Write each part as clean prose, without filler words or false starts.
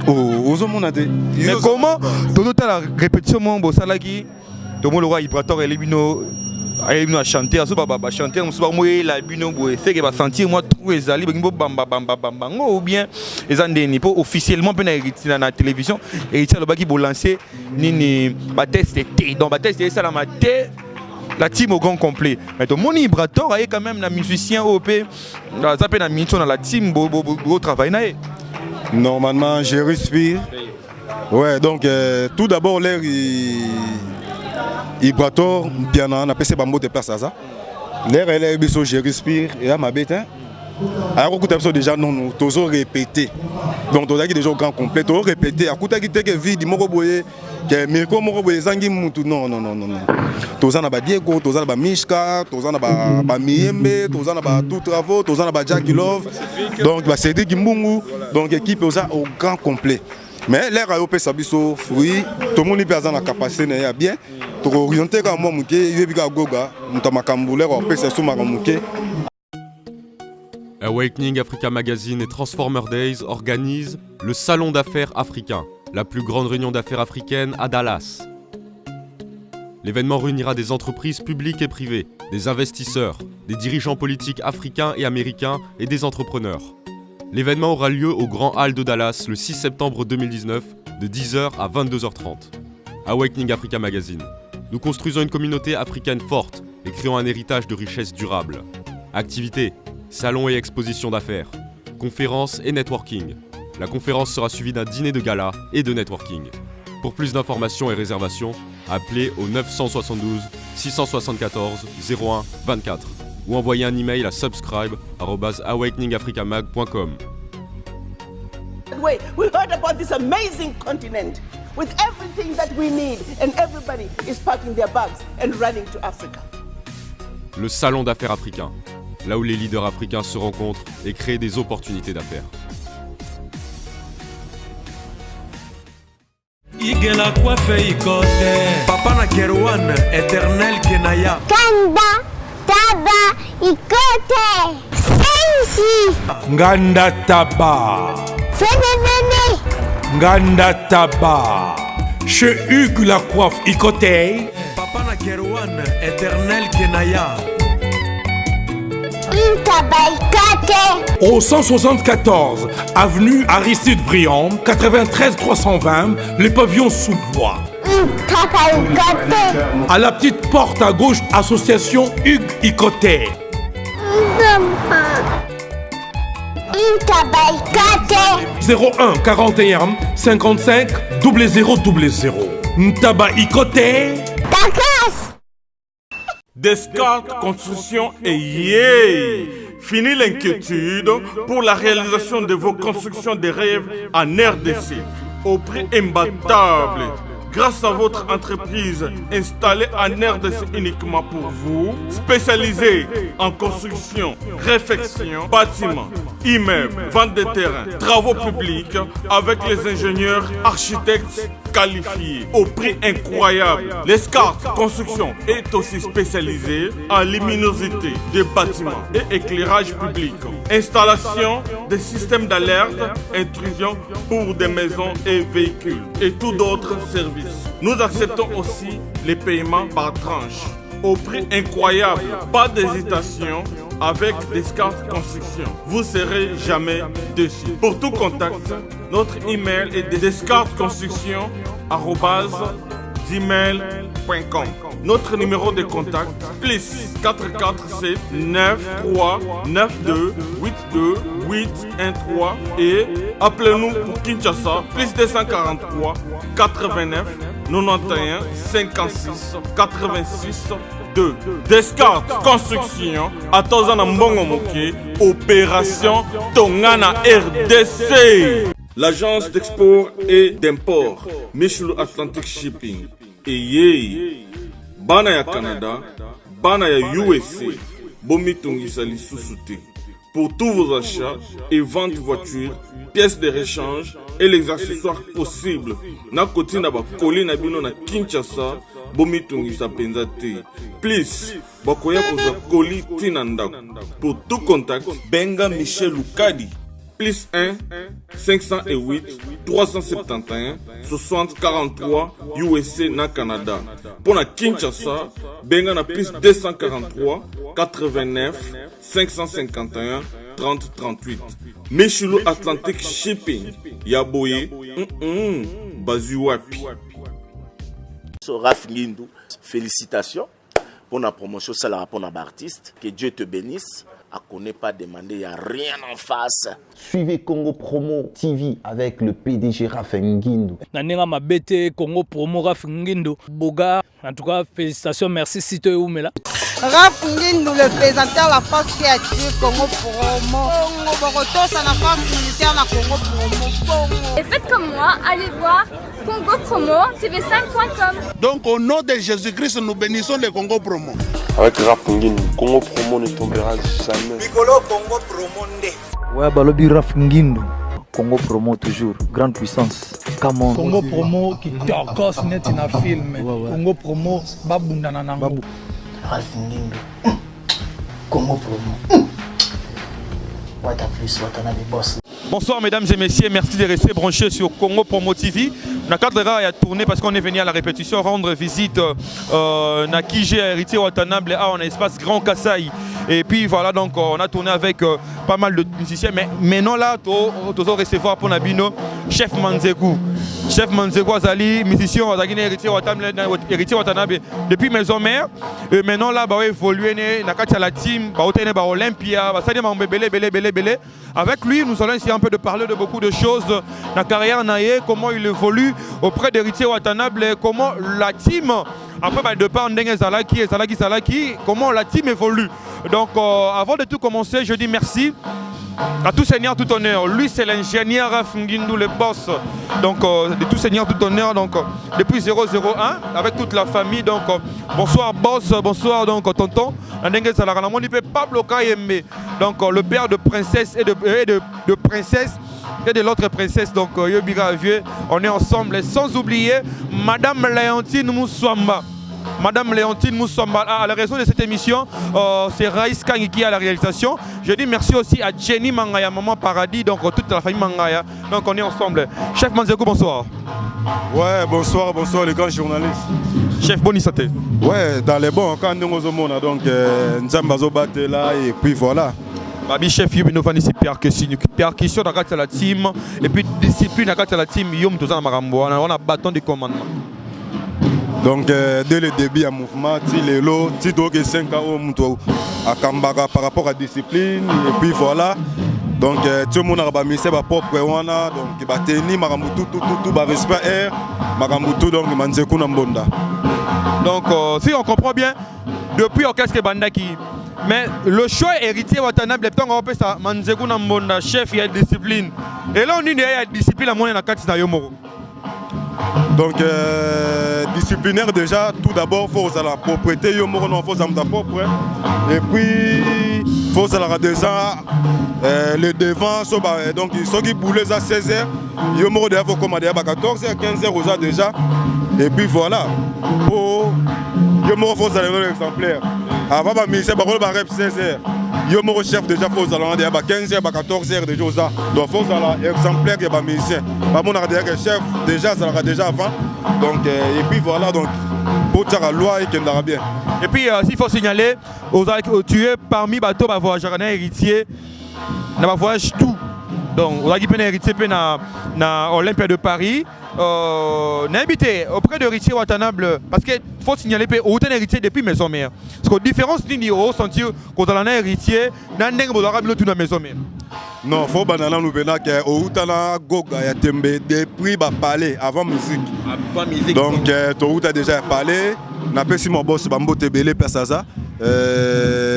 Aux hommes, on a des. Mais comment tout la répétition, mon beau salagi, tout le monde le roi Ibrator et les bino. Aïe, à chanter, à ce baba chanter, on se voit moi la bino boue, fait que va sentir moi tout les ali, bimbo bamba bamba bamba, ou bien les andéni pour officiellement peine hériter dans la télévision, hériter le baki pour lancer ni ba test était, donc ba test ça la maté, la team au grand complet. Mais tout mon Ibrator aïe quand même la musicien OP, la zappé la mission dans la team beau travail naé. Normalement, je respire. Ouais, donc tout d'abord l'air Ibrator, piano, on a passé bambo de place à ça. L'air est biso, je respire et là ma bête. Alors écoute déjà non, toujours répété. Donc tu as déjà au grand complet, tu répété. À côté qui que vide, moko boye, que meko moko boye zangi mutu non. Tu as na Diego, tu as na Mishka, tu as na Miembe, tu as na tout travaux, tu as na Jackie Love. Donc bah c'est des Mbungu, donc équipe au grand complet. Mais l'air a opé sabiso fruit, tout le monde peut avoir la capacité de bien. Pour orienter comme moi, Awakening Africa Magazine et Transformer Days organisent le Salon d'affaires africain, la plus grande réunion d'affaires africaine à Dallas. L'événement réunira des entreprises publiques et privées, des investisseurs, des dirigeants politiques africains et américains et des entrepreneurs. L'événement aura lieu au Grand Hall de Dallas le 6 septembre 2019 de 10h à 22h30. Awakening Africa Magazine. Nous construisons une communauté africaine forte et créons un héritage de richesse durable. Activités, salons et expositions d'affaires, conférences et networking. La conférence sera suivie d'un dîner de gala et de networking. Pour plus d'informations et réservations, appelez au 972 674 01 24 ou envoyez un email à subscribe@awakeningafricamag.com. We heard about this amazing continent with everything that we need, and everybody is packing their bags and running to Africa. Le Salon d'affaires africain, là où les leaders africains se rencontrent et créent des opportunités d'affaires. Igela coiffe ikote Papa na Kerwan, éternel Kenaya Kanda, Taba, Ikote Sensi Nganda Taba Fenenene Nganda Taba Chez Hugues la coiffe Ikote Papa na Kerwan, éternel Kenaya Intabaïkate Au 174 avenue Aristide Briand, 93 320, les pavillons sous bois. Intabaïkate À la petite porte à gauche, association Hugues Ikote. Intabaïkate 01 41 55 0000. Ntaba Ikote. Takas Descartes Construction et yeah! Fini l'inquiétude pour la réalisation de vos constructions de rêves en RDC au prix imbattable. Grâce à votre entreprise installée en RDC uniquement pour vous, spécialisée en construction, réfection, bâtiments, immeubles, vente de terrains, travaux publics, avec les ingénieurs architectes qualifiés au prix incroyable. L'escarpe Construction est aussi spécialisée en luminosité des bâtiments et éclairage public, installation des systèmes d'alerte, intrusion pour des maisons et véhicules et tout d'autres services. Nous acceptons aussi les paiements par tranche au prix incroyable. Pas d'hésitation avec Descartes Construction. Vous serez jamais déçus. Pour tout contact, notre email est descartesconstruction@gmail.com. Notre numéro de contact plus 447 93 92 82 813 et appelez-nous pour Kinshasa plus 243 89 91 56 86 2. Descartes Construction à Tozana Mbongo Moké, opération Tongana RDC. L'agence d'export et d'import Michel Atlantic Shipping et yé bana ya Canada, bana ya USA, bomitungisa lisusu. Pour tous vos achats et ventes de voitures, pièces de rechange et les accessoires possibles. Na koti na ba koli na bino na Kinshasa, bomitungisa penza te. Please, bakoya koza koli tina ndako. Pour tout contact, benga Michel Lukadi plus 1 508 371 60 43 USA na Canada. Pour la Kinshasa, benga na plus 243 89 551 30 38. Michulu Atlantic Shipping, Yaboye, Bazuapi. Raph Ngindou, félicitations pour la promotion, c'est la pour l'artiste. Que Dieu te bénisse. À connaît pas demander, il n'y a rien en face. Suivez Congo Promo TV avec le PDG Raph Ngindou. Nanenga Mabete, Congo Promo Raph Ngindou. Boga, en tout cas, félicitations, merci Sito Oumela. Raph Ngindou, le présentateur de la force créative Congo Promo. Congo Boroto, c'est la force militaire de Congo Promo. Et faites comme moi, allez voir Congo Promo, tv5.com. Donc au nom de Jésus-Christ, nous bénissons le Congo Promo. Avec Raph Ngindou, Congo Promo ne tombera jamais. Piccolo Congo Promo nde. Ouais, Balobi Raph Ngindou. Congo Promo toujours, grande puissance. Come on. Congo Promo qui torcos net in a film. Congo Promo babunda na nango. Raph Ngindou. Congo Promo. What a plus, what a des boss. Bonsoir mesdames et messieurs, merci de rester branchés sur Congo Promo TV. On a cadre à tourner parce qu'on est venu à la répétition rendre visite à Kije, héritier Watanabe, en espace Grand Kassai. Et puis voilà, donc on a tourné avec pas mal de musiciens. Mais maintenant là, tu vas recevoir pour Nabino, Chef Manzekou. Chef Manzekou Azali, musicien héritier Watanabe depuis Maison Mère. Et maintenant là, bah évolué dans la team, bah Olympia, bah ça dit belé. Avec lui, nous allons essayer un peu de parler de beaucoup de choses dans la carrière Naye, comment il évolue auprès d'héritier Watanabe, comment la team, après de par Ndenge Zalaki, comment la team évolue. Donc avant de tout commencer, je dis merci à tout seigneur, tout honneur. Lui c'est l'ingénieur Raph Ngindou, le boss. Donc de tout seigneur, tout honneur, donc depuis 001 avec toute la famille. Donc bonsoir boss, bonsoir donc tonton. Ndenge Zalaka, on dit Pablo Kayembe. Donc le père de princesse et de princesse et de l'autre princesse. Donc Yobiga Vieux, on est ensemble. Sans oublier Madame Léontine Moussouamba. Madame Léontine Moussamba, à la raison de cette émission, c'est Raïs Kangi qui est à la réalisation. Je dis merci aussi à Jenny Mangaya, Maman Paradis, donc toute la famille Mangaya. Donc on est ensemble. Chef Manzekou, bonsoir. Ouais, bonsoir les grands journalistes. Chef Bonisate. Ouais, dans les bons, quand nous sommes là, donc Nzambazo Bate là, et puis voilà. Babi chef Yubino Vanisi percussion dans la team, et puis discipline dans la team, Yom Tozan Marambo, on a bâton de commandement. Donc dès le début à mouvement, les lots, si tu as 5 ans à Kambara par rapport à la discipline, et puis voilà. Donc tout le monde a mis ses propres wana, donc bah tenir Maramutu tout bah respect air, Maramutu donc Manzekou Nambonda. Donc si on comprend bien, depuis Orchestre Bandaki, mais le choix héritier Watanabe, le temps on appelle ça Manzekou Nambonda, chef il y a discipline. Et là on dit il y a discipline à mon na Katina Yomoro. Donc disciplinaire déjà, tout d'abord il faut la propriété, il faut la propre. Et puis il faut la déjà le devant, donc ceux qui boulent à 16h, il faut commander à 14h, 15h déjà. Et puis voilà, il faut un exemplaire. Avant de ministère, il faut 16h. Il y a chef déjà faut aller à 15h, 14h déjà. Donc il faut un exemplaire qui est musicien. Mon chef déjà ça sera déjà avant. Donc et puis voilà donc pour dire la loi et qu'il aura bien. Et puis s'il faut signaler, tu es parmi bateaux voyageurs héritier, dans voyage tout. Donc on a héritier na Olympia de Paris. N'invité auprès de héritier Watanabe parce qu'il faut signaler que vous êtes héritier depuis Maison Mère. Parce que la différence c'est au sentir qu'on a un héritier dans la Maison Mère. Non, il faut que nous venions à Goga et Tembe depuis le palais avant musique. Donc tu as déjà parlé. Je suis si mon boss Bambo Tebele place Aza.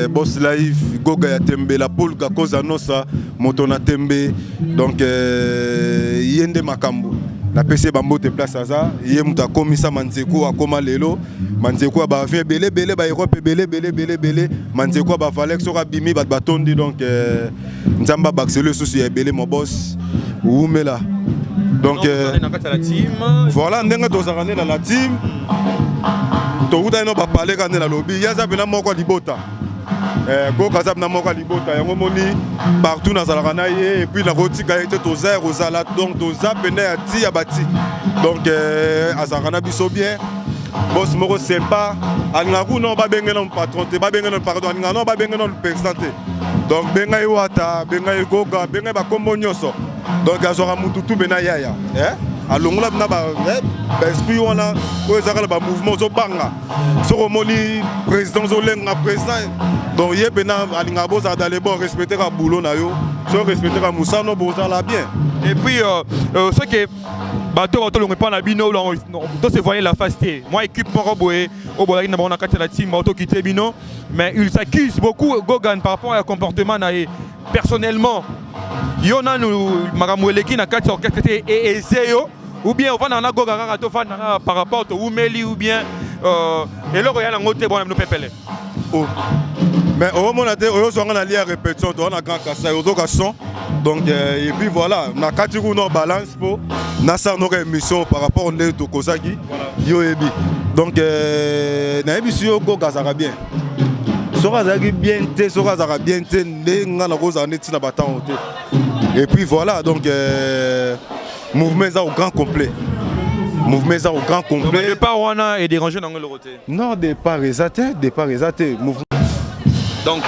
Boss live Goga et Tembe la poule Gakoza Nosa Motona Tembe. Donc Yende Makambo. La PC Bambo te place à ça, il y a commis Manzekou à Koma Lelo, Manzekou a fait belé, Europe belé, Manzekou a fallu que soit bimi bat batondi donc Nzamba Baxele souci belé mon boss ou là. Donc voilà, ndenge tozarane dans la team. To uta no ba parler quand la lobby, ya za bena moko libota. Go Kazab Namoka Libota, Yangomoni, partout dans Zalakanaye, et puis la rotika était aux airs, aux alat, donc aux apene à Ti Abati. Donc, à Zalakana Bisso bien, boss Moro sympa, Alinakou non, Babenga non patron, Babenga non pardon, non, Babenga non présenté. Donc, Benga Iwata, Benga Igoga, Benga Bakomonyoso. Donc, Azora Mututu Benayaya. Alors, on a esprit on a un mouvement Zobanga. Sur le président Zolenga président. Donc, il y a dans les bons respecter le boulot, sur respecter le Moussa, nous la bien. Et puis, ce qui est bateau, on ne pas la bino, on se voyait la fasté. Moi, équipe Moroboé, au Bolari, on a quitté la team, auto quitté bino, mais il s'accuse beaucoup Gogan par rapport au comportement personnellement. Yona nous maramoueleki na kati orchestre et ezeo ou bien on va na goga to fa par rapport au Oumeli ou bien et le royal ngote bon nous pepele. Oh. Mais au moment là on zo ngana lia répétition on a grand kasa ozo ka son. Donc et puis voilà, na kati ku no balance po na sa no émission par rapport on to kozaki yo ebi. Donc na émission goga ça va bien. Et puis voilà, donc mouvement au grand complet. Mouvement au grand complet. Le départ Wana est dérangé dans le roté. Non, départ exaté. Donc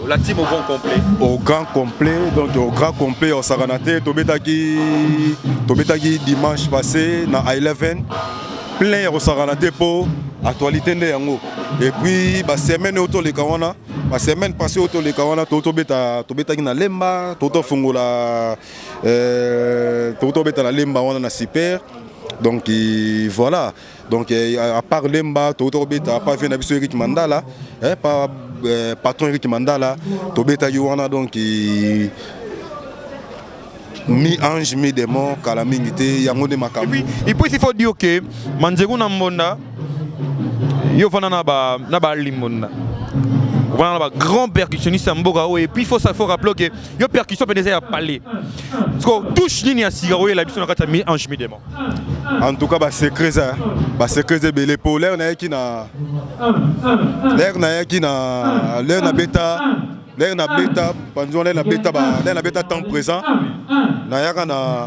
la team au grand complet. Au grand complet, donc au grand complet au Saranate, Tobetaki dimanche passé dans I11, plein au Saranate pour actualité de yango. Et puis la semaine autour les kawana, la semaine passée autour les kawana, toto beta na lemba, toto fungola, toto beta na lemba wana na super. Donc voilà. Donc à part lemba, toto beta pas venir avec Eric Mandala, pas patron Eric Mandala, toto beta yuana donc mi ange mi démon calamité yango de makamu. Et puis il faut dire que Manzego na Monda yo fana na ba limonda. Voilà un grand percussionniste à Mboga et puis il faut rappeler que yo percussion peut déjà parler. Parce que touche ligne à cigaro et la biso na kata mi ange mi démon. En tout cas secret belé pour l'air na beta pendant l'air na beta temps présent na yaka na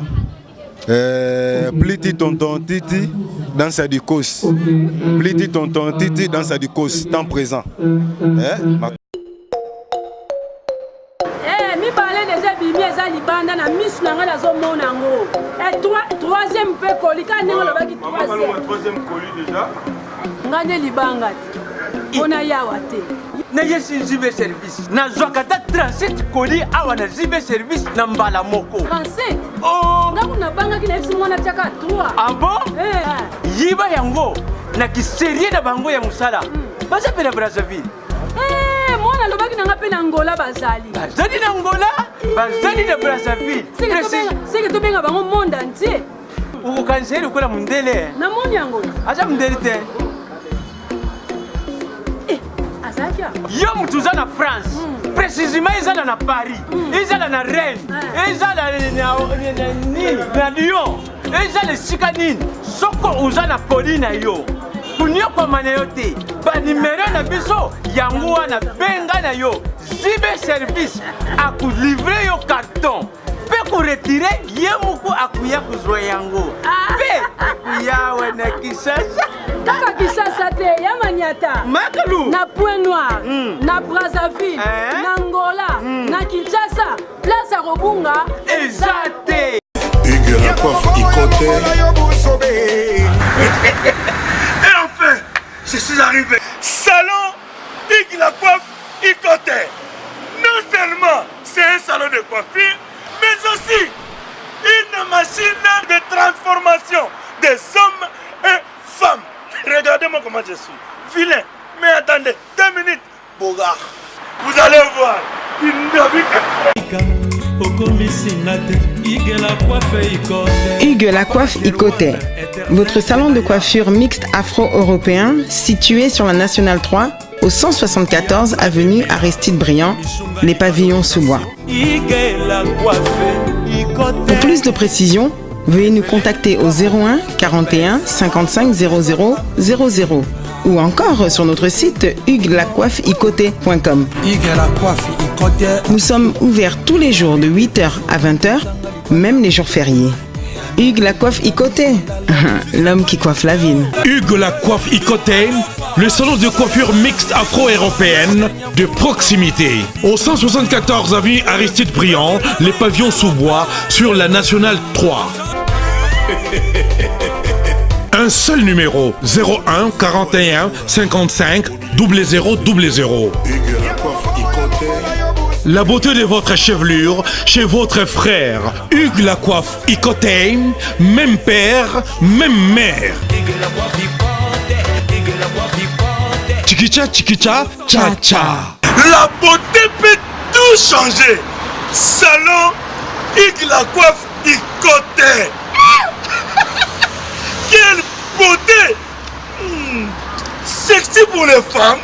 Pliti tonton titi dans sa du cos. Pliti tonton titi dans sa du cos, temps présent. Mi parlais déjà bimi eza libanda na miss na ngala zo monango. Et troisième pe colis quand ningo le baki troisième colis déjà. Ngane libanga. Ona yawate. Neye si zibe service. Na zwakata 37 colis awa na zibe service na mbala moko. 37. Oh, ngakuna banga kina fisi mwana chaka 3. Ah bon? Yiba yango na kiserie na bango ya musala. Baza pena Brazzaville. Mwana lobaki na ngape na Angola bazali. Bazali na Angola, bazali na Brazzaville. C'est que to benga bango monde entier. Ukokanseri ukola mundele. Na moni Angola. Acha mundele te. Yo mutuza na France, précisément ils na Paris, ils na Rennes, ils na Lyon, ils les Sikanine, soko uza na Colline yo. Kunyo kwa maneyote, ba numéro na biso yango wana benga na yo, zibe service aku livrer yo carton. Pe ko retirer yemuko akuya kuzwa yango. Pe akuya wana Kisasa. Kaka Kisasa te ya Maniata. Makalu. Na Point Noir, na Brazzaville, na Angola, na Kinshasa, place à Robunga. Exacté. Hugues la coiffe Ikoté. Et enfin, je suis arrivé. Salon Hugues la coiffe Ikoté. Non seulement c'est un salon de coiffure, mais aussi une machine de transformation des hommes et femmes. Regardez-moi comment je suis. Vilain. Mais attendez, 2 minutes. Bogard. Vous allez voir. Hugues la coiffe Ikoté. Votre salon de coiffure mixte afro-européen situé sur la Nationale 3 au 174 avenue Aristide Briand, les pavillons sous bois. Pour plus de précisions, veuillez nous contacter au 01 41 55 00 00 ou encore sur notre site huguelacoiffeicoté.com. Nous sommes ouverts tous les jours de 8h à 20h, même les jours fériés. Hugues la coiffe Icoté, l'homme qui coiffe la ville. Hugues la coiffe Icoté, le salon de coiffure mixte afro-européenne de proximité. Au 174 avenue Aristide Briand, les pavillons sous bois sur la Nationale 3. Un seul numéro, 01 41 55 0000. La beauté de votre chevelure chez votre frère. Hugues la coiffe Icoté, même père, même mère. Chikicha, chikicha, cha cha. La beauté peut tout changer. Salon Hugues la coiffe Icoté. Quelle beauté! Sexy pour les femmes,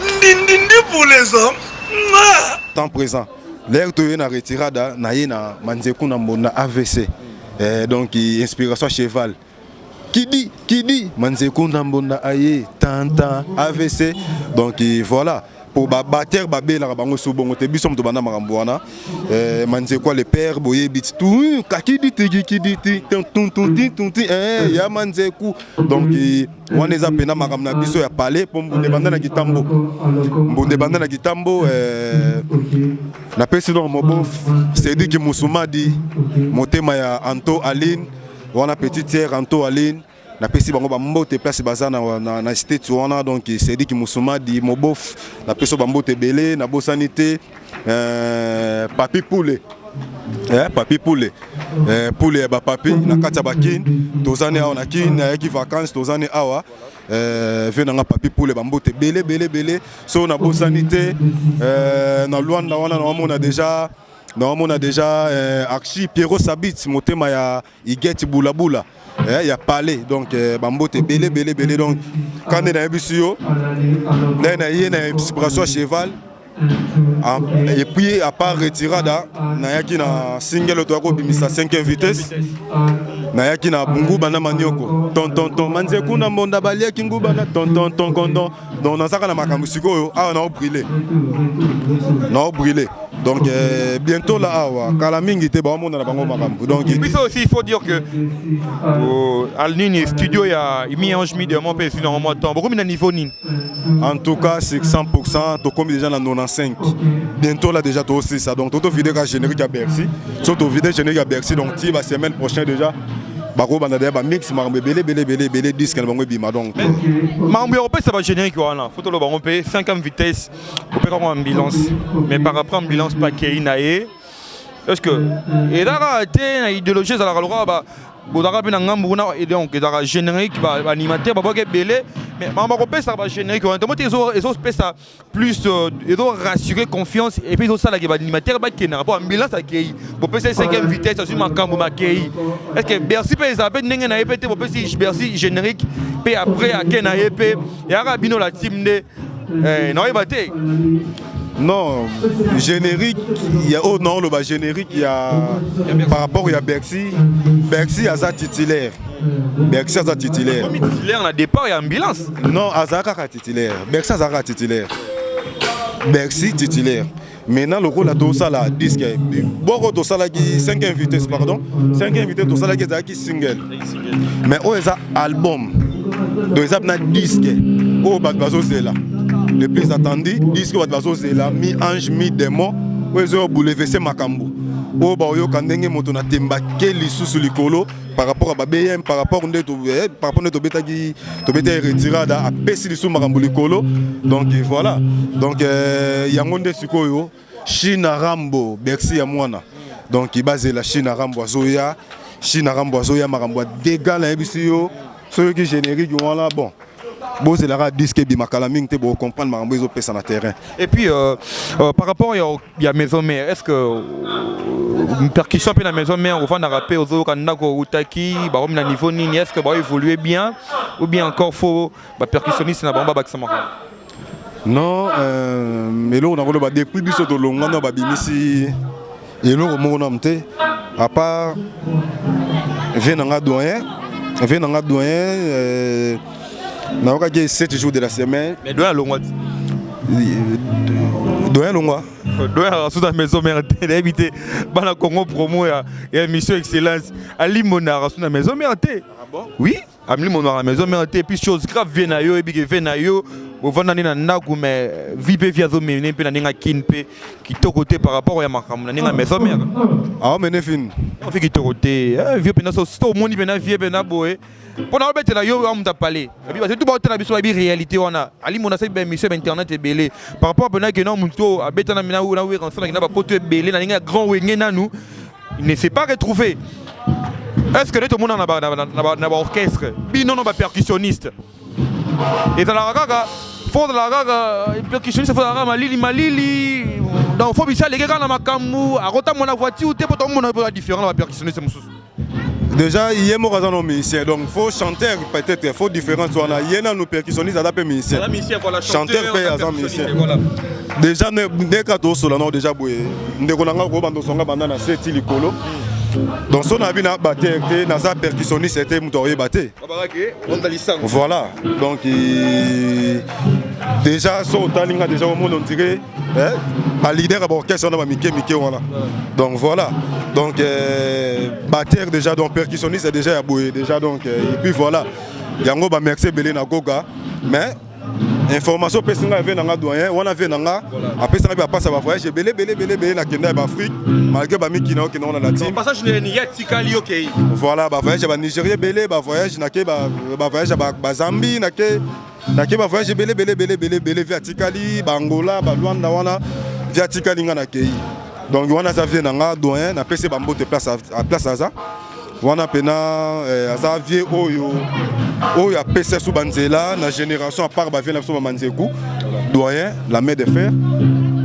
ndindindi pour les hommes. Temps présent, l'air de na retirada na yena manzeku na mbona AVC. Donc inspiration cheval. Qui dit manzeku na mbona aye tanta AVC. Donc voilà. Pour battre babé la bango subongo te bisom to bana maramboana manzeku le père boye bit tout kaki dit ya manzeku. Donc waneza pena maramna biso ya parler pour mbonde banda na kitambo na pesi no mobo c'est dit que musumadi motema ya Anto Aline wana petite sœur Anto Aline na pesi bango bambo te place baza na state wana. Donc c'est dit que musumadi mobof na peso bambo te belé na bosanité papi poule papi poule poule ba papi na kati ya bakine tozane awa na kine na ki vacances tozane awa venanga papi poule bambo te belé so na bosanité na Luanda wana na on a déjà Archie Pierrot Sabit motema ya Igeti Boulabula ya parlé. Donc bambo te belé donc quand on a bisio là na yena inspiration cheval et puis à part retirada na yaki na single to ko bimisa 5e vitesse na yaki na bungu bana manioko ton manzeku na monda balia kingu bana ton kondo donc na saka na makambo sikoyo a na brûler. Donc bientôt là awa kala mingi te ba mona na bango makambo. Donc aussi il faut dire que Alnini studio ya mi-ange mi de mon pays dans mon temps beaucoup de niveau ni. En tout cas c'est 100% to comme déjà na 95. Bientôt là déjà to aussi ça. Donc toto vidéo générique à Bercy. Surtout vidéo générique à Bercy donc ti la semaine prochaine déjà. Bako banade ba mix marmbe belé disque na bango bima donc. Marmbe européen ça va générique voilà. Faut le bango payer 50 vitesses opéra en ambulance. Mais par rapport à ambulance pas keinaé. Est-ce que et là té idéologie ça la loi ba bodara pe na ngambu na et donc dara générique ba animateur ba ke belé mais marmbe européen ça va générique on te ils ont ça plus ils ont rassurer confiance et puis ils ont ça la ba animateur ba ke na rapport ambulance à kei bo pe 5e vitesse sur makambo ma kei est-ce que Bercy pe ça peut ndenge na epete bo pe si Bercy générique pe après à kena epé ya rabino la team de non ebate. Non, générique, il y a oh non, le bas générique, il y a par rapport à Bercy a titulaire. Bercy a titulaire. Titulaire na départ et ambulance. Non, Azaka titulaire. Bercy Azaka titulaire. Bercy titulaire. Maintenant le rôle à tout ça là disque. Bon tout ça là qui 5e vitesse pardon. 5e vitesse tout ça là qui single. Mais oh ça album. Donc ça na disque. Oh bazo c'est là. Le plus attendu, disque Badbazo c'est la mi-ange mi-démon. Ils ont bouleversé Makambo. Oh bah yo kandenge moto na temba keli sous likolo par rapport à BM par rapport à beta retirada a pesi sous Makambo likolo. Donc voilà. Donc yangonde sikoyo China Rambo Bercy ya mwana. Donc il base la China Rambo Zoya Makambo dégâts la ebisio ceux qui générique voilà bon. Bon, c'est la disque Bimakalaming pour comprendre Marambo ils ont sur le terrain. Et puis par rapport il y a maison mère, est-ce que percussion à la maison mère au fond de rapper aux autres Kandako Utaki, bah na niveau ni est-ce que va évoluer bien ou bien encore faut percussionniste na bamba baksama. Non, mais là on a volé depuis biso to longa na babimisi et là on monte à part venanga doyen naokaki 7 jours de la semaine. Mais doyen longwa doyen longwa doyen rasuda maison mère d'habiter bana Congo promo ya mission excellence ali mona rasuda maison mère. Ah bon? Oui, amli mona maison mère puis chose grave vient na yo et puis vient na yo au vanda na ndaku mais vipe via zo mene pe na ninga kinpe qui to côté par rapport ya makamu na ninga maison mère. Ah mene fin on fait qui to côté vieux pena so sto moni pena vieux pena boy pendant le bête là yo on t'a parlé et puis parce que tout ba na biso bi réalité wana ali mona sa ben mission internet et belé par rapport pena que non muto abeta na mina ou na renfort na ba poto belé na ninga grand wenge na nous il ne s'est pas retrouvé. Est-ce que tout le monde a un orchestre? Non, non, percussionniste. Et dans la raga, faut de la raga, percussionniste, faut de la raga, malili. Dans le fond, il y a des gens qui ont la voiture, ou tout le monde a différent de percussionniste. Déjà, il y a un musicien, donc il faut chanter peut-être, il faut différence. Il y a un percussionniste qui est musicien. Chanteur peut être musicien. Déjà, dès que tu as déjà boué, nous avons fait donc son ami n'a batté, n'a percussionniste, c'était Moutoye batté. Voilà. Donc déjà son talinga déjà au monde on dirait un leader à l'orchestre on a Mickey voilà. Donc voilà. Donc batteur déjà donc percussionniste déjà aboué déjà donc et puis voilà. Yango ba merci belé na goga mais information personne avait dans doyen on avait dans après ça va passer à voyage belé na kenda ba Afrique malgré ba miki na on a la team passage ni yatikali OK voilà ba voyage ba Nigeria belé ba voyage na ke ba voyage ba Zambie na ke ba voyage belé via Tikali ba Angola ba Luanda wana via Tikali na ke donc on a ça vient dans doyen na PC ba mbote place à place à ça wana pena aza vie oyo a PC sous banzela na génération à part ba vient sur manzeku doyen la main de fer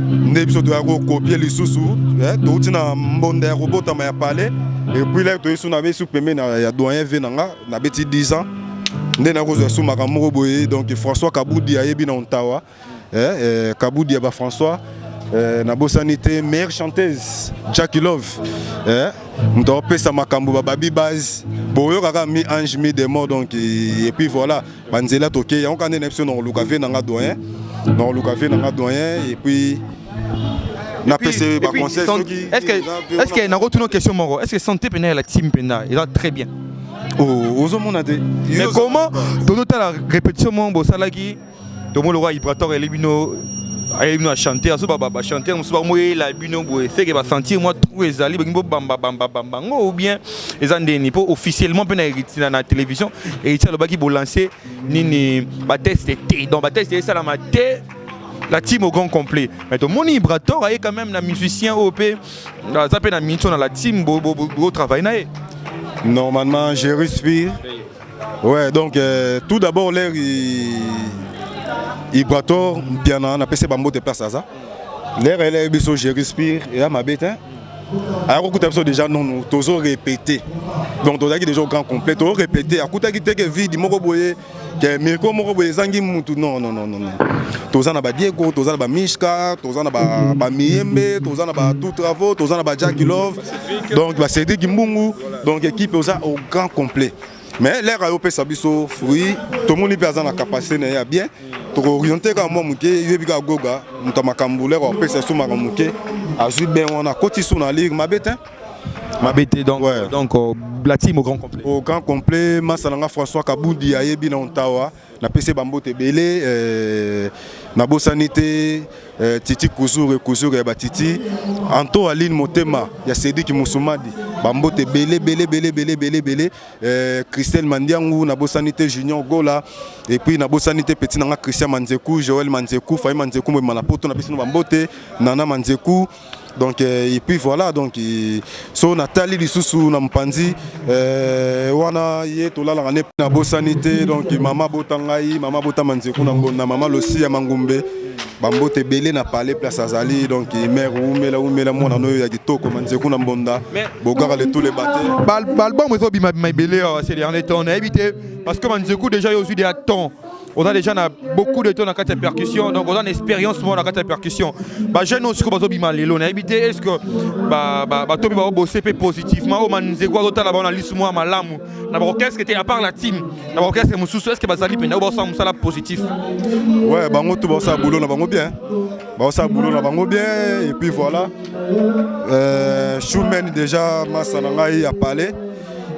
nebiso doit copier les sous to tina mbonde robot ma parler et puis là to sous na be sous peme na ya doyen venanga na beti 10 ans ndena ko sous makamoko boye donc François Kaboudi ayebi na Ontawa Kaboudi ba François na bosanité meilleure chanteuse Jackie Love on peut ça makambo babi base boyo kaka mi ange mi démon donc et puis voilà banzela toké on connaît nepso non lukavé nanga doyen et puis na PC ba conseil est-ce que na retourne question moro est-ce que santé pena la team pena il va très bien mais comment tout la répétition mon bosalaki to mo le roi Ibrator et Libino a chanté, à chanter, on se va mouiller la bino, c'est que va sentir moi tout les alliés, ou bien les andéni pour officiellement pénaliser dans la télévision et il y a le bas qui va lancer ni test donc test ça la maté la team au grand complet. Mais ton mon Ibrator a quand même un musicien OP, ça peut dans la team beau travail naé. Normalement, je respire. Ouais, donc tout d'abord l'air Ibrator bien on a passé bambo de place à ça l'air elle est biso je respire et à ma bête alors écoute ça déjà non toujours répéter donc on a déjà grand complet toujours répéter à côté qui que vide moko boye que meko moko boye zangi mutu non toza na ba Diego toza na ba Mishka toza na ba Miembe toza na ba tout travaux toza na ba Jackie Love donc ba Cédric Mbungu donc équipe au grand complet. Mais l'air a opé sabiso fruit tout le monde peut avoir la capacité na bien to orienter ka moi muke yebi ka goga mutamakambu l'air opé c'est sous makamuke azui ben on a côté sous na ligue ma bête donc ouais. Donc la team au grand complet masalanga François Kaboudi ayebi na Ontawa na PC bambote belé na bosanité Titi Kuzure ya Batiti Anto Aline Motema ya Cédric Moussoumadi bambote belé Christelle Mandiangu na bosanité Junior Gola et puis na bosanité petit nanga Christian Manzekou Joël Manzekou Faye Manzekou mo manapoto na biso bambote Nana Manzekou donc et puis voilà donc so Nathalie Lisusu na Mpanzi wana ye to la na bosanité donc mama botangai mama botamanzekou na mama Losi ya Mangumbe bambote belé na parler place azali donc mère oumela mona no ya kitoko manzekou na mbonda bogara le tous les batteurs album so bima belé ces derniers temps on a évité parce que manzekou déjà aussi des temps on a déjà beaucoup de temps dans la percussion, donc on a une expérience dans la percussion. Bah jeune aussi comme bazobima lelo na habité est-ce que tobi ba bosser positivement au manzeko autant là-bas on a lissu moi malamu na orchestre qui était à part la team na orchestre mususu est-ce que bazali pena ba ça musala positif. Ouais bango tout ba ça boulot na bango bien. Ba ça boulot na bango bien et puis voilà. Schumann déjà Massanangai a parlé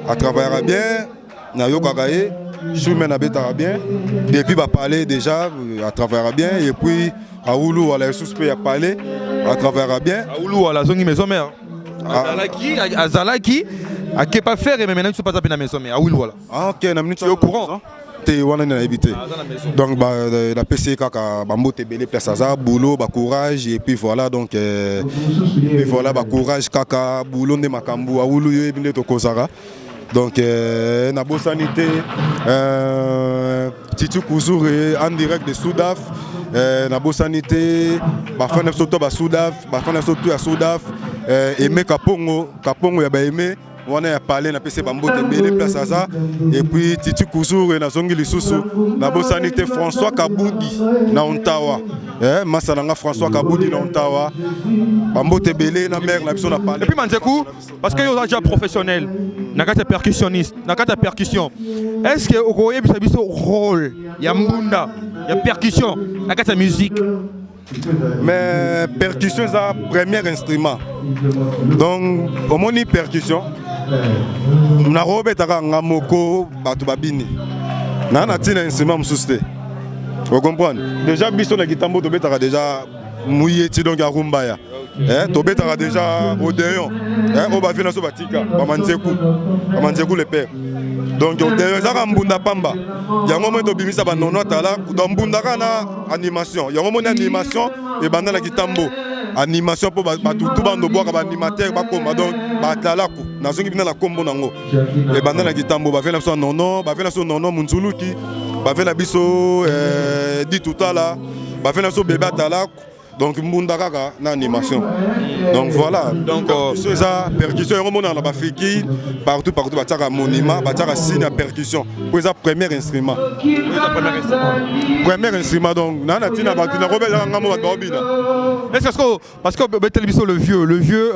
à travaillera bien na yokakaye Schumann a bien depuis va parler déjà à travaillera bien et puis Aoulou à la suspect a parlé à travaillera bien Aoulou à la zone maison mère Azalaki a qui pas faire et maintenant tu pas taper na maison mère Aoulou voilà. Ah OK na minute au courant te wana na éviter donc la PC kaka bambo te belé place ça boulot ba courage et puis voilà donc et voilà ba courage kaka boulot de makambu Aoulou yo ebinde to kozara. Donc, na sanité, Titi Kouzour en direct de Soudaf, na sanité, Bafana Soto à Soudaf, Bafana Soto à Soudaf, Aimé Kapongo ya ba aimé, on a parlé na PC Bambo de Bélé Place Aza, et puis Titi Kouzour et na Zongi Lisusu, na sanité François Kaboudi na Ontawa, Massananga François Kaboudi na Ontawa, Bambo de Bélé na mère na biso na parlé. Et puis Manzekou, parce que vous êtes déjà professionnel. Nakata percussionniste, nakata percussion. Est-ce que vous voyez ce rôle? Il y a mbunda, il y a percussion, nakata musique. Mais percussion c'est le premier instrument. Donc, au moins une percussion. Na robe taka ngamoko batu babini. Na na tina instrument msuste. Vous comprenez? Déjà biso na gitambo to betaka déjà mouilleti donc ya rumba ya. To betaka déjà Odéon. On va venir sur Batika, Bamanzekou le père. Donc Odéon ça mbunda pamba. Il y a un moment to bimisa ba nono tala dans mbunda kana animation. Il y a un moment animation et banda la gitambo. Animation pour tout bando boire ba animateur ba koma donc ba tala ku. Nazongi bina la kombo nango. Et banda la gitambo ba venir sur nono, ba venir sur nono munzuluki, ba venir biso dit tout à là, ba venir sur bébé tala. Donc Mbundakaka na animation. Donc voilà. Donc c'est ça percussion on a la bafiki partout bataka monument bataka signe à percussion. Pour ça premier instrument. Premier instrument donc na tina batina robert ngamo batobina. Est-ce que parce que Betelibiso le vieux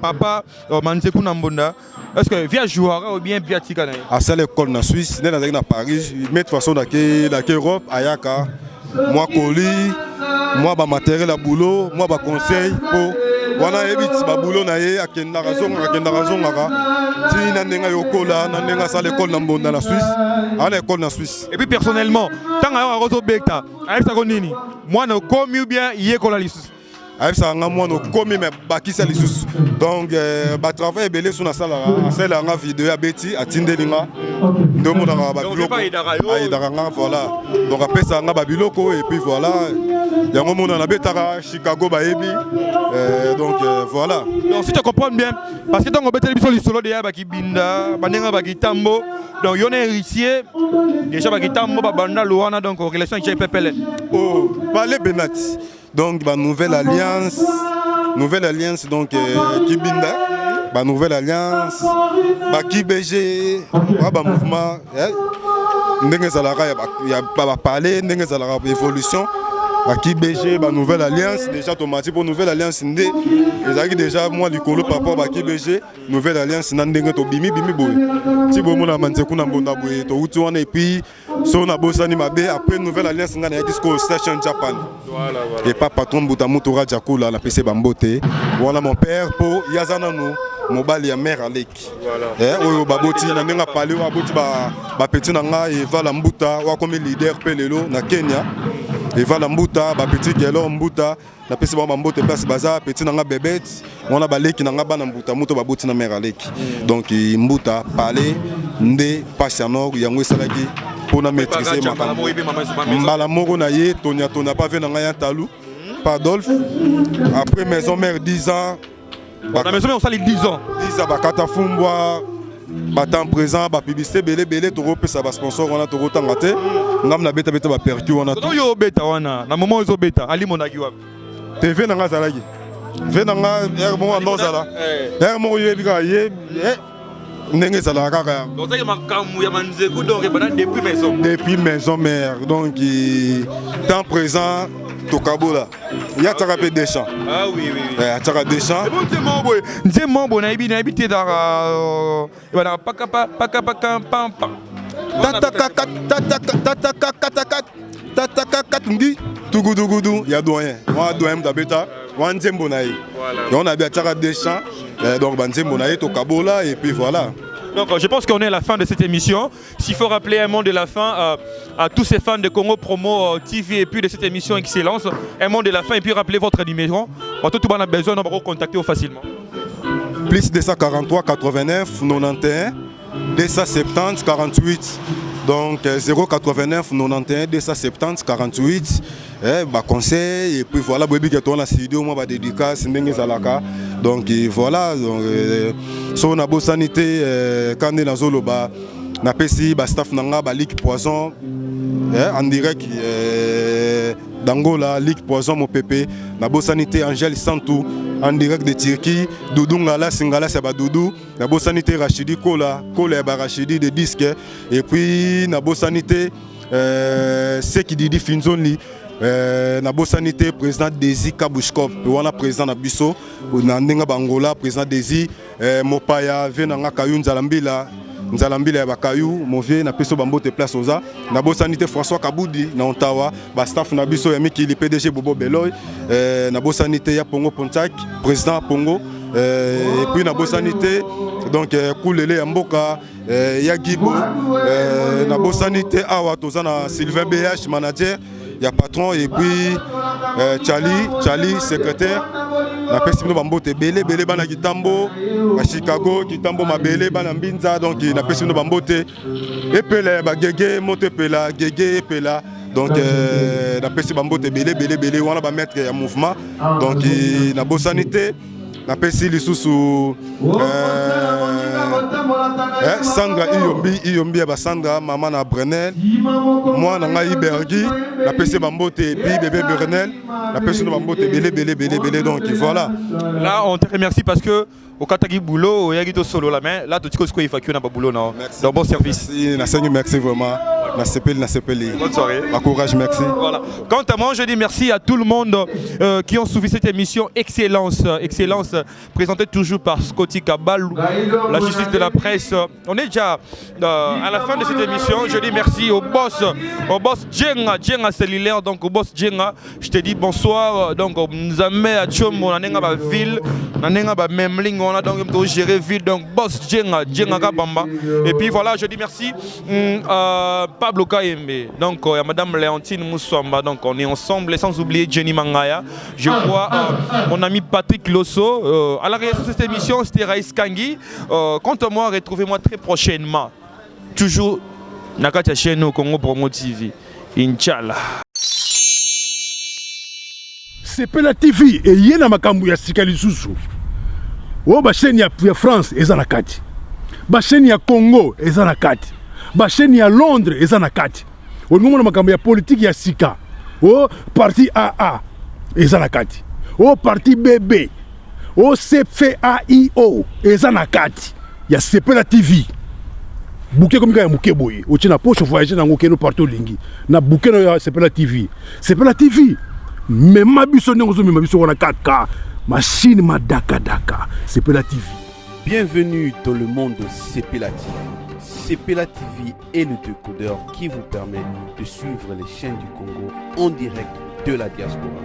papa Manzekou Nambonda est-ce que via joueur ou bien via Tikana? À ça l'école na Suisse, na Paris, mais de façon dans Europe ayaka moi colis moi ba matériel à boulot moi ba conseil pour wana ebit ba boulot na ye akenda raison ngaka ti na ndenga yokola na ndenga sa l'école na mbonda na Suisse à l'école na Suisse. Et puis personnellement tant à rozo bekta aïssa konini moi no comme bien yekola lisusu aïssa nga moi no comme mais bakisa lisusu donc ba travail belé sur na sala nga vidéo abeti atindelinga ndo mona ba biloko aïdaranga voilà donc après ça nga ba biloko et puis voilà yango mona na betaka Chicago ba ebi donc voilà. Donc si tu comprends bien parce que donc on beteli biso lisolo de ya ba kibinda banenga ba kitambo donc yone héritier déjà ba kitambo ba banda loana donc relation avec PPL. Oh parler Benat donc ba nouvelle alliance donc kibinda ba nouvelle alliance ba KBG ba mouvement ndenge salaka ya ba parler ndenge salaka évolution à KBG ba nouvelle alliance déjà automatique pour nouvelle alliance ndé ezaki déjà moi likolo par rapport à KBG nouvelle alliance na ndenge to bimi boy ti bo mona Manzekou na mbonda boy to uti wana et puis so na bosani mabe après nouvelle alliance ngana ya disco station Japan voilà et pas patron Butamutora Jakula la PC Bambote voilà mon père pour yazana no mobali ya mère Aleki voilà oyo baboti na ndenga pale wa boti ba petit na nga et va la mbuta wa comme leader pelelo na Kenya et va la mbuta ba petit gelo mbuta na pesi ba mbote place baza petit na nga bebet on a baleki na nga bana mbuta muto ba boti na mère Aleki donc mbuta parler ndé patienor yango salaki pour na maîtriser mbala moko na ye tonya pas vu na nga ya talou Padolf après maison mère 10 ans la maison mère on sali 10 ans bakata fumbwa batant présent ba publicité belé to repesa ba sponsor wana to rotanga te ngam na beta ba percu wana to yo beta wana na moment zo beta ali monaki wa TV na nga zalaki ve na nga mo ando zala mo yo bika ye ndenge ça la kaka donc ça y makamou ya manzeku donc depuis maison mère donc temps présent tokabola ya tsaka pe des champs ah oui tsaka des champs bon c'est mambo na ibi te dara bana paka pam tata ndi tugudugudu ya doyen wa doyen d'abeta wa nzembo na yi on a bien tsaka des champs donc banzembo na yi tokabola et puis voilà. Donc je pense qu'on est à la fin de cette émission. S'il faut rappeler un mot de la fin à tous ces fans de Congo Promo TV et puis de cette émission Excellence, un mot de la fin et puis rappelez votre numéro. Tout le monde a besoin de vous contacter facilement. Plus 243 89 91 270 48. Donc 089 91 270 48. Conseil et puis voilà, Bobi Gato na studio moi dédicace ndenge zalaka. Donc voilà, donc so na bo sanité quand na zoloba na pesi ba staff nanga ba Ligue Poison en direct d'Angola, Ligue Poison mon pépé na bo sanité Angèle Santou en direct de Turquie, Doudou Ngala Singala Seba Doudou, na bo sanité Rachidi Kola ba Rachidi de disque et puis na bo sanité Seki Didi Finzoni na bo sanité président Desi Kabushkop wana président na biso na ndenga bangola président Desi mopaya venanga Kayunza Nzalambila ya bakayu move na peso bambote place oza na bo sanité François Kaboudi na Ontawa ba staff na biso ya mikili PDG Bobo Beloy na bo sanité ya Pongo Pontak président Pongo et puis na bo sanité donc Koulele ya Mboka ya Gibo na bo sanité awa toza na Sylvain BH manager ya patron et puis Charlie secrétaire na pesi no bambote belé bana Kitambo à Chicago Kitambo mabele bana Mbinza donc na pesi no bambote epela ba gege mote pela gege epela donc na pesi bambote belé wana ba maître ya mouvement donc na bo sanité na pesi lisusu Sandra Iyombi ya Sandra maman na Brenel moi na ngai Bergi la PC Bambote et puis bébé Brenel la PC no Bambote belé donc voilà. Là on te remercie parce que au Katagi boulot au Yagito solo la main là tout ce qu'il faut na boulot non. Donc bon service. Merci vraiment. Na CPL. Bonne soirée. Courage, merci. Voilà. Quant à moi, je dis merci à tout le monde qui ont suivi cette émission Excellence, présentée toujours par Scotty Kabalou, la justice de la presse. On est déjà à la fin de cette émission. Je dis merci au boss Djenga Cellulaire, donc au boss Djenga. Je te dis bonsoir. Donc nous avons à Tchom, on a une ville, on a une Memling, on a donc géré ville. Donc boss Djenga Kabamba. Et puis voilà, je dis merci. Pablo Kayembe, donc il y a Madame Léontine Moussamba, donc on est ensemble, sans oublier Jenny Mangaya. Je vois mon ami Patrick Losso. À la réalisation de cette émission, c'était Raïs Kangi. Quant à moi, retrouvez-moi très prochainement. Toujours Nakatia chaîne au Congo Promo TV. Inch'Allah. C'est la TV et yena makambu ya sikali susu. O ba chaîne ya France ezana kati. Ba chaîne ya Congo ezana kati. Ba chaîne ya Londres eza na kati. Olingomona makambo ya politique ya sika. O parti AA eza na kati. O parti BB. O CFAIO eza na kati. Ya Sepela TV. Bouquet comme ya muke boye. O tina poche voyager na ngokeno partout lingi. Na bouquet na Sepela TV. Sepela TV. Même mabiso nyozo mabiso wana 4K. Machine madaka daka. Sepela TV. Bienvenue dans le monde de Sepela TV. Sepela TV est le décodeur qui vous permet de suivre les chaînes du Congo en direct de la diaspora.